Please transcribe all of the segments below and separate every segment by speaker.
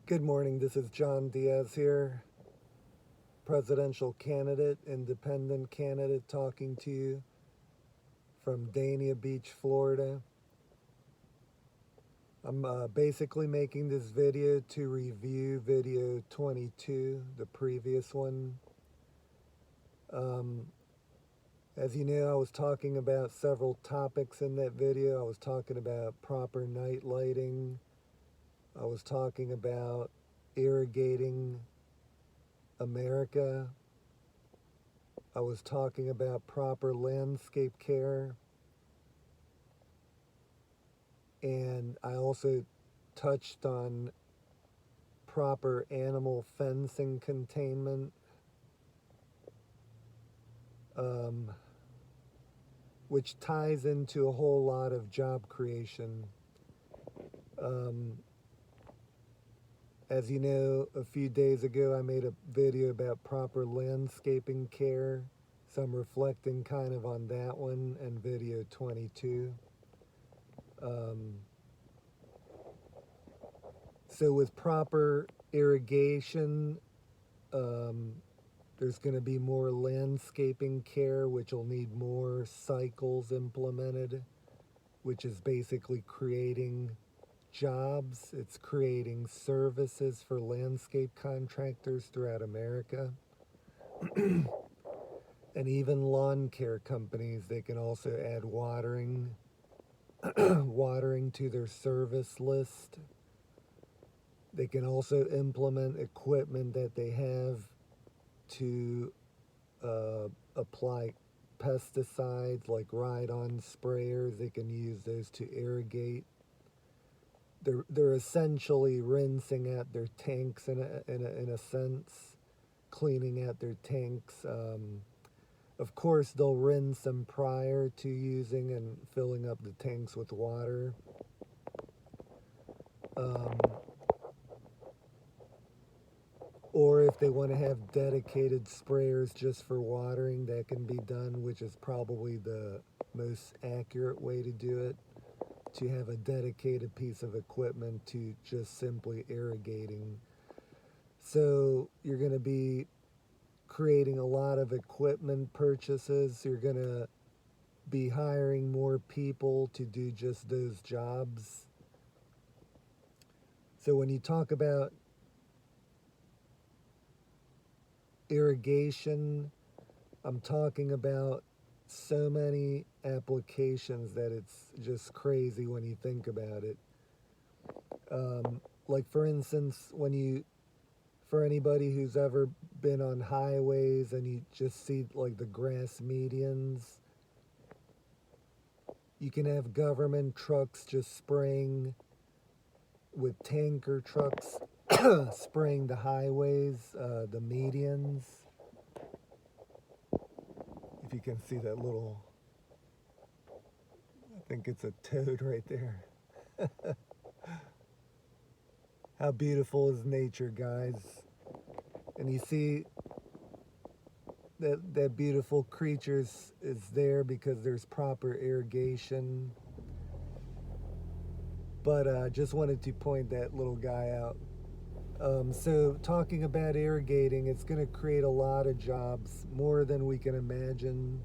Speaker 1: Good morning, this is John Diaz here, presidential candidate, independent candidate, talking to you from Dania Beach, Florida. I'm basically making this video to review video 22, the previous one. Um, as you know, I was talking about several topics in that video. I was talking about proper night lighting. I was talking about irrigating America. I was talking about proper landscape care, and I also touched on proper animal fencing containment, um, which ties into a whole lot of job creation. As you know, a few days ago I made a video about proper landscaping care, so I'm reflecting kind of on that one and video 22. So with proper irrigation, there's going to be more landscaping care, which will need more cycles implemented, which is basically creating jobs. It's creating services for landscape contractors throughout America. And even lawn care companies, they can also add watering to their service list. They can also implement equipment that they have to apply pesticides like ride-on sprayers. They can use those to irrigate. They're essentially rinsing out their tanks in a sense, cleaning out their tanks. Of course, they'll rinse them prior to using and filling up the tanks with water. Or if they want to have dedicated sprayers just for watering, that can be done, which is probably the most accurate way to do it, to have a dedicated piece of equipment to just simply irrigating. So you're going to be creating a lot of equipment purchases. You're going to be hiring more people to do just those jobs. So when you talk about irrigation, I'm talking about so many applications that it's just crazy when you think about it. Like for instance, for anybody who's ever been on highways and you just see like the grass medians, you can have government trucks just spraying with tanker trucks spraying the highways, the medians. If you can see that little, I think it's a toad right there. How beautiful is nature, guys? And you see that beautiful creature is there because there's proper irrigation. But just wanted to point that little guy out. So talking about irrigating, it's going to create a lot of jobs, more than we can imagine.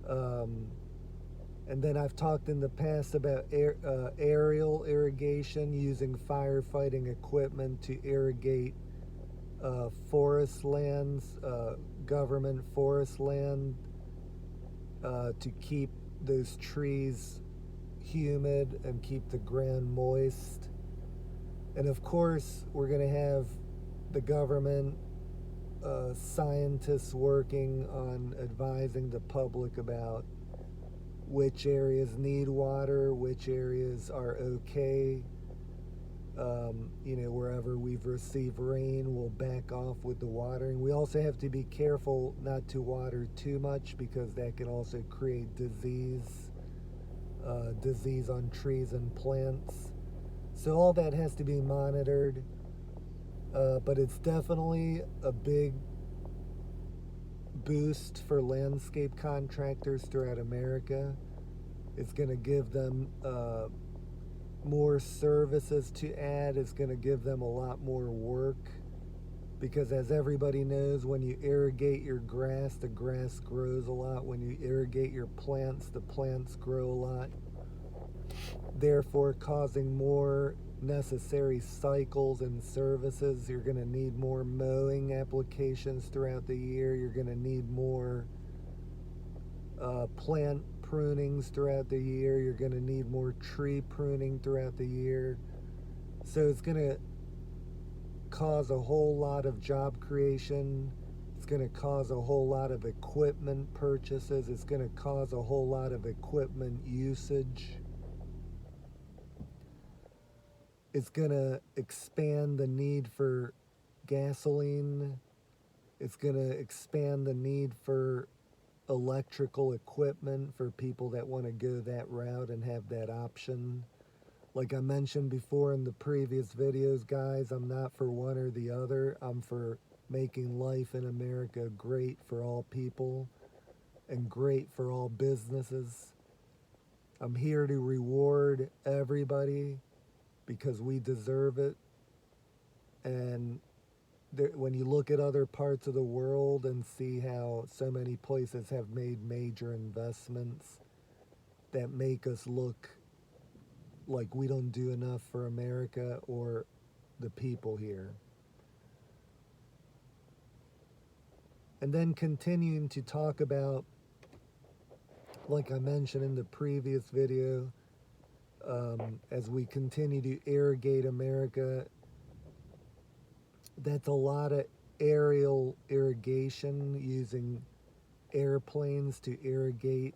Speaker 1: And then I've talked in the past about aerial irrigation, using firefighting equipment to irrigate forest lands, government forest land, to keep those trees humid and keep the ground moist. And of course, we're going to have the government scientists working on advising the public about which areas need water, which areas are okay. Wherever we've received rain, we'll back off with the watering. We also have to be careful not to water too much, because that can also create disease on trees and plants. So all that has to be monitored, but it's definitely a big boost for landscape contractors throughout America. It's going to give them more services to add is going to give them a lot more work, because as everybody knows, when you irrigate your grass, the grass grows a lot. When you irrigate your plants, the plants grow a lot, therefore causing more necessary cycles and services. You're going to need more mowing applications throughout the year. You're going to need more plant prunings throughout the year. You're going to need more tree pruning throughout the year. So it's going to cause a whole lot of job creation. It's going to cause a whole lot of equipment purchases. It's going to cause a whole lot of equipment usage. It's going to expand the need for gasoline. It's going to expand the need for electrical equipment for people that want to go that route and have that option. Like I mentioned before in the previous videos, guys, I'm not for one or the other. I'm for making life in America great for all people and great for all businesses. I'm here to reward everybody because we deserve it. And when you look at other parts of the world and see how so many places have made major investments that make us look like we don't do enough for America or the people here. And then continuing to talk about, like I mentioned in the previous video, as we continue to irrigate America, that's a lot of aerial irrigation, using airplanes to irrigate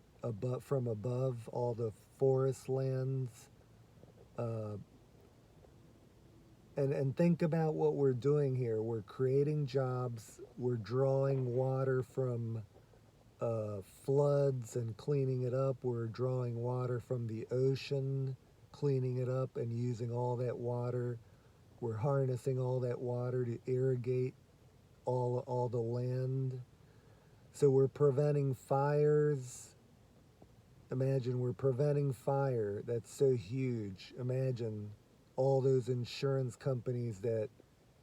Speaker 1: from above all the forest lands. And think about what we're doing here. We're creating jobs. We're drawing water from floods and cleaning it up. We're drawing water from the ocean, cleaning it up and using all that water. We're harnessing all that water to irrigate all the land. So we're preventing fires. Imagine we're preventing fire. That's so huge. Imagine all those insurance companies that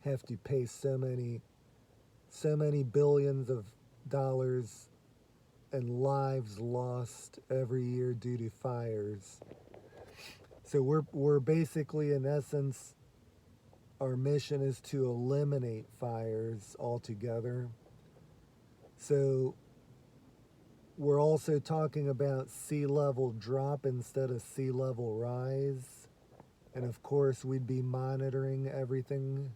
Speaker 1: have to pay so many billions of dollars and lives lost every year due to fires. So we're basically, in essence, our mission is to eliminate fires altogether. So we're also talking about sea level drop instead of sea level rise. And of course, we'd be monitoring everything.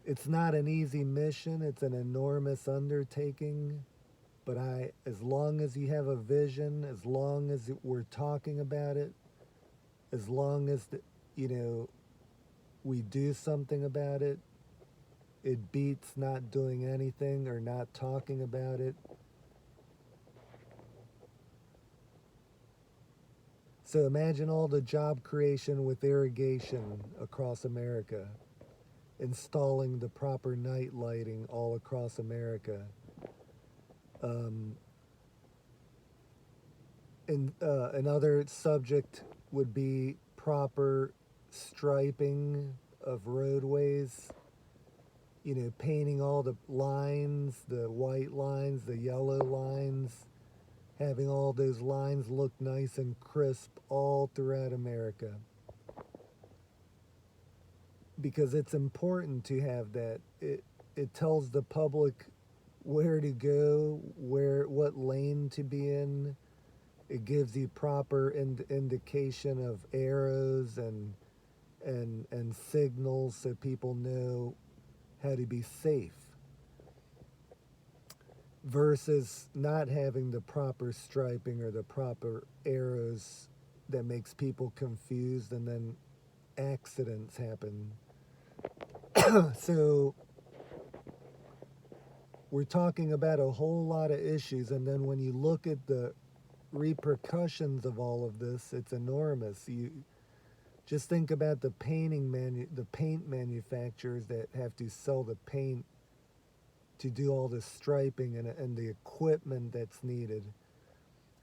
Speaker 1: It's not an easy mission. It's an enormous undertaking. But as long as you have a vision, as long as we're talking about it, as long as, we do something about it, it beats not doing anything or not talking about it. So imagine all the job creation with irrigation across America, installing the proper night lighting all across America. Another subject would be proper striping of roadways, painting all the lines, the white lines, the yellow lines, having all those lines look nice and crisp all throughout America. Because it's important to have that. It tells the public where to go, what lane to be in. It gives you proper indication of arrows and signals so people know how to be safe. Versus not having the proper striping or the proper arrows that makes people confused and then accidents happen. So we're talking about a whole lot of issues, and then when you look at the repercussions of all of this, it's enormous. You just think about the paint manufacturers that have to sell the paint to do all the striping and the equipment that's needed.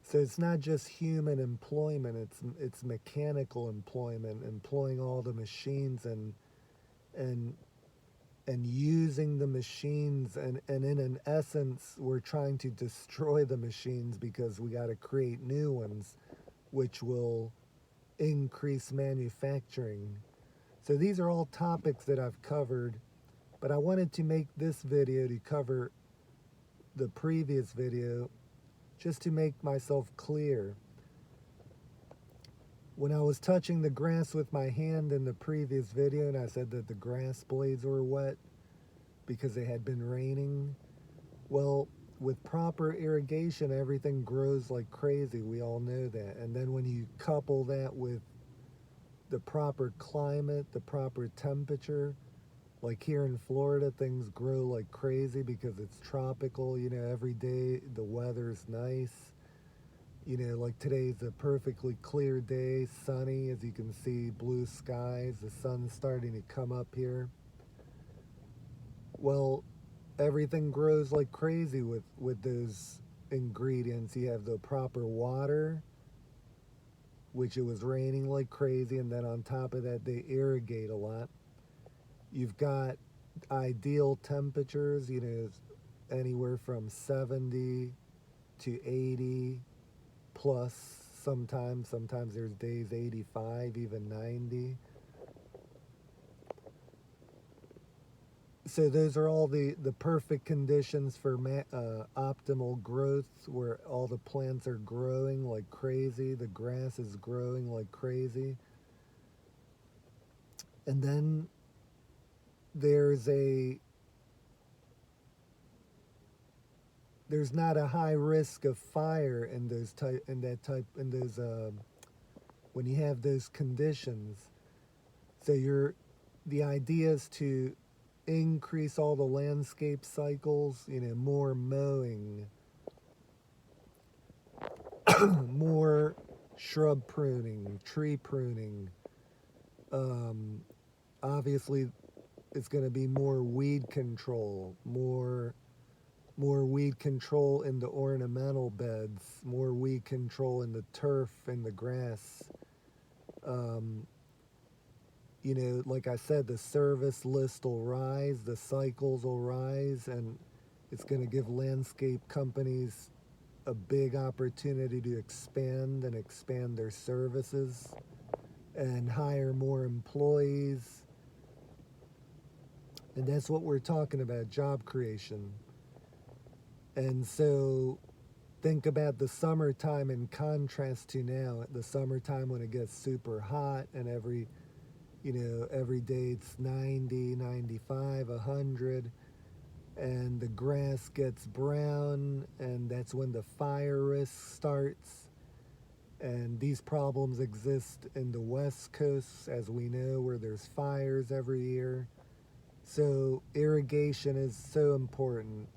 Speaker 1: So it's not just human employment, it's mechanical employment, employing all the machines and and using the machines, and in an essence we're trying to destroy the machines because we got to create new ones which will increase manufacturing. So these are all topics that I've covered, but I wanted to make this video to cover the previous video just to make myself clear. When I was touching the grass with my hand in the previous video and I said that the grass blades were wet because it had been raining, well, with proper irrigation, everything grows like crazy. We all know that. And then when you couple that with the proper climate, the proper temperature, like here in Florida, things grow like crazy because it's tropical. You know, every day the weather's nice. You know, like today's a perfectly clear day, sunny, as you can see, blue skies, the sun's starting to come up here. Well, everything grows like crazy with those ingredients. You have the proper water, which it was raining like crazy, and then on top of that they irrigate a lot. You've got ideal temperatures, you know, anywhere from 70 to 80 plus, sometimes there's days 85, even 90. So those are all the perfect conditions for optimal growth, where all the plants are growing like crazy, the grass is growing like crazy. And then there's not a high risk of fire in those when you have those conditions. So the idea is to increase all the landscape cycles, you know, more mowing, more shrub pruning, tree pruning. Obviously, it's going to be more weed control, more weed control in the ornamental beds, more weed control in the turf and the grass. You know, like I said, the service list will rise, the cycles will rise, and it's going to give landscape companies a big opportunity to expand their services and hire more employees. And that's what we're talking about, job creation. And so think about the summertime in contrast to now. The summertime when it gets super hot and every day it's 90, 95, 100, and the grass gets brown, and that's when the fire risk starts. And these problems exist in the West Coast, as we know, where there's fires every year. So irrigation is so important.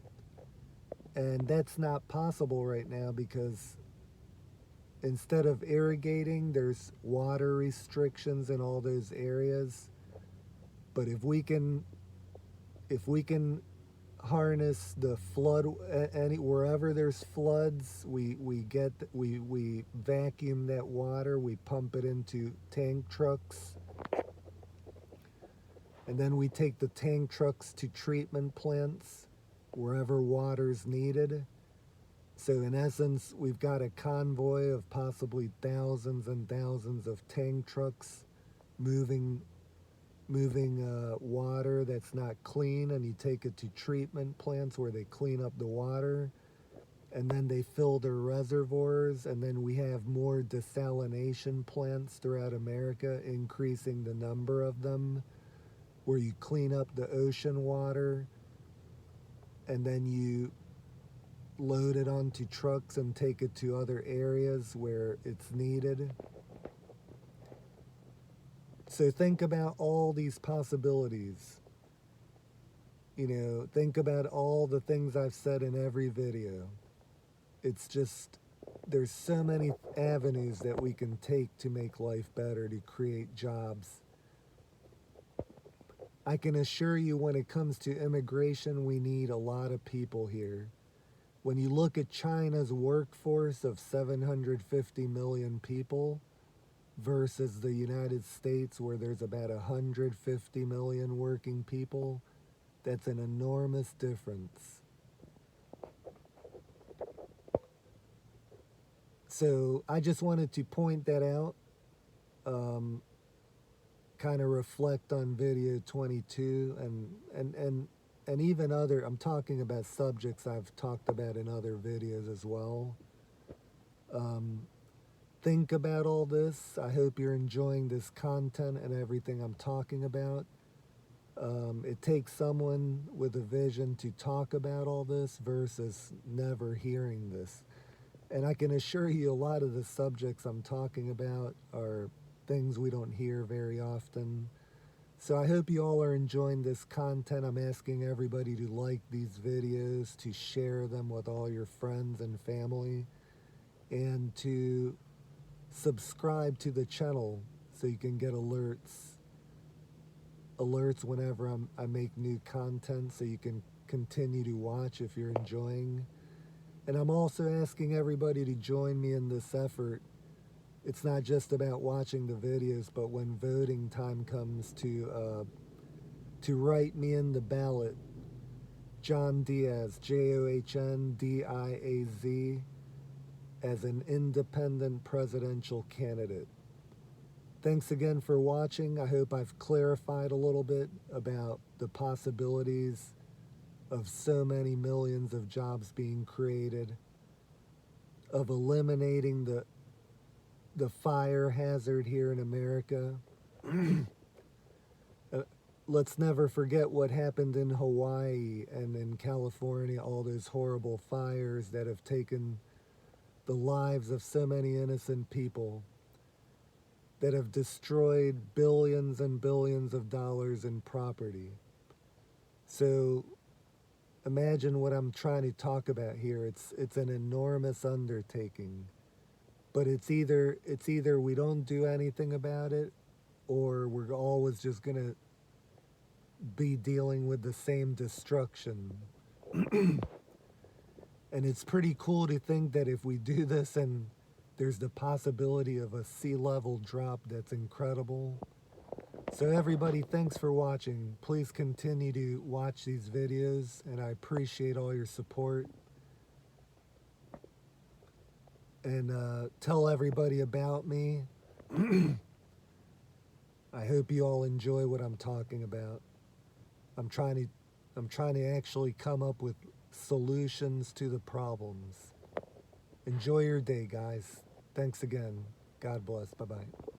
Speaker 1: And that's not possible right now because instead of irrigating, there's water restrictions in all those areas. But if we can harness the flood, wherever there's floods, we vacuum that water, we pump it into tank trucks, and then we take the tank trucks to treatment plants wherever water's needed. So in essence, we've got a convoy of possibly thousands and thousands of tank trucks moving water that's not clean, and you take it to treatment plants where they clean up the water, and then they fill their reservoirs, and then we have more desalination plants throughout America, increasing the number of them, where you clean up the ocean water, and then you load it onto trucks and take it to other areas where it's needed. So think about all these possibilities. You know, think about all the things I've said in every video. It's just, there's so many avenues that we can take to make life better, to create jobs. I can assure you, when it comes to immigration, we need a lot of people here. when you look at China's workforce of 750 million people versus the United States, where there's about 150 million working people, that's an enormous difference. So I just wanted to point that out, kind of reflect on video 22 and even other, I'm talking about subjects I've talked about in other videos as well. Think about all this. I hope you're enjoying this content and everything I'm talking about. It takes someone with a vision to talk about all this versus never hearing this. And I can assure you a lot of the subjects I'm talking about are things we don't hear very often. So I hope you all are enjoying this content. I'm asking everybody to like these videos, to share them with all your friends and family, and to subscribe to the channel so you can get alerts whenever I make new content, so you can continue to watch if you're enjoying. And I'm also asking everybody to join me in this effort. It's not just about watching the videos, but when voting time comes to write me in the ballot, John Diaz, JOHNDIAZ, as an independent presidential candidate. Thanks again for watching. I hope I've clarified a little bit about the possibilities of so many millions of jobs being created, of eliminating the fire hazard here in America. Let's never forget what happened in Hawaii and in California, all those horrible fires that have taken the lives of so many innocent people, that have destroyed billions and billions of dollars in property. So imagine what I'm trying to talk about here. It's an enormous undertaking, but it's either we don't do anything about it, or we're always just gonna be dealing with the same destruction. And it's pretty cool to think that if we do this and there's the possibility of a sea level drop, that's incredible. So everybody, thanks for watching. Please continue to watch these videos, and I appreciate all your support. And tell everybody about me. I hope you all enjoy what I'm talking about. I'm trying to actually come up with solutions to the problems. Enjoy your day, guys. Thanks again. God bless. Bye-bye.